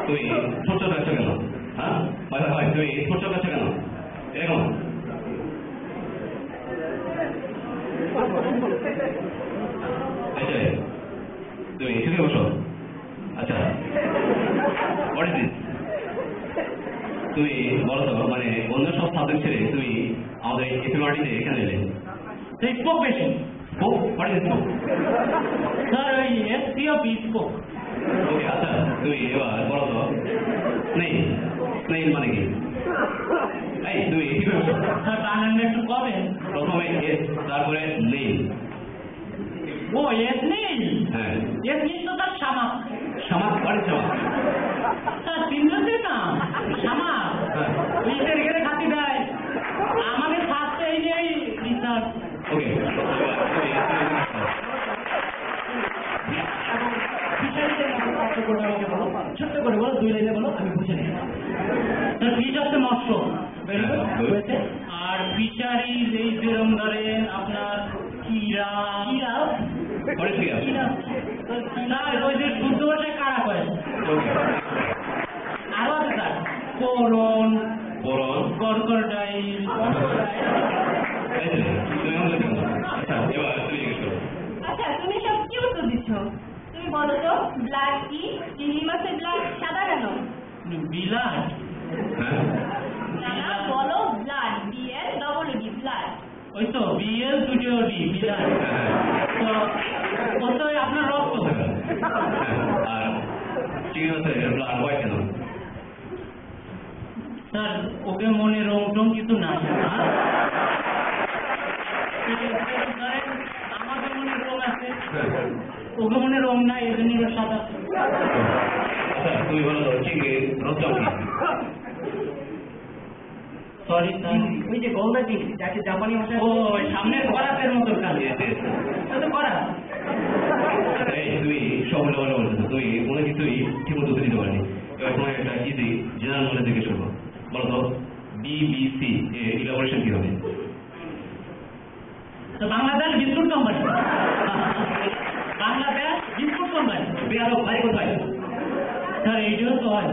তুমি ছোট কাছ কেন? হ্যাঁ ভাই তুমি ছোট কাছ কেন এরকম? তুমি এখানে বসো। আচ্ছা হোয়াট ইজ দিস? তুমি বলো তো, মানে অন্য সব সাবজেক্ট ছেড়ে তুমি আমাদের এফএমআরটিতে এখানে এলে? স্পোক বেশি। Spoke? What is spoke? Sir ওই এসপি অফ স্পোক। ওকে আচ্ছা তুমি এবার বলো তো স্নেইল, স্নেইল মানে কি? এই তুমি এখানে বসো। স্যার বানানটা একটু কবে? প্রথমে এস তারপরে নেইল। ও এস নেই। হ্যাঁ এস নেই তো তার শামাক। শামাক? হোয়াট ইজ শামাক? স্যার চিনলেন না শামাক? ইটের ঘেরে খাতি দেয় আমাদের ফার্স্টে এই যে রিসার্চ। ওকে ছোট্ট করে বলো, 2 লাইনে বলো, আমি বুঝে নিই। ফিশ হচ্ছে মৎস্য, আর ফিশারিজ এই যেরকম ধরেন আপনার কিরা ওই যে শুদ্ধ ভাষায় কারা করে। আরো আছে স্যার করণ, কর্করডাইল। আচ্ছা এবার তুমি জিজ্ঞেস করো। আচ্ছা তুমি সব কি উত্তর দিচ্ছ? তুমি বলো তো ব্লাড কি? চিংড়ি মাছের ব্লাড সাদা কেন? বিলাস। হ্যাঁ না বলো ব্লাড, BLED ব্লাড। ওই তো BL দুটো ডি বিলাস। তো কত আপনার রক্ত। আর চিংড়ি মাছের ব্লাড হয় কেন? স্যার ওকে মনে রং টং কিছু না, আমাদের মনে রং আছে, ওকে মনে রং নাই, এই জন্য সাদা। আচ্ছা তুমি বলো তো চিংড়ির রক্তম কি? সরি স্যার, ওই যে গলদা চিংড়ি যাকে জাপানি ভাষায় ও সামনের করাতের মতো কাজ তো করা। এই তুমি সব বলে বলতেছো, তুমি কোনো কিছুই ঠিক মতো দিতে পারনি। এবার তোমার একটা ইজি জেনারেল নলেজ জিজ্ঞেস করবো। বলো তো BBC এর ইলাবোরেশন কি হবে? তো Bangladesh biscuit company. Bangladesh biscuit company. বেয়াদব ভাই কোথায়? স্যার এইটাও তো হয়।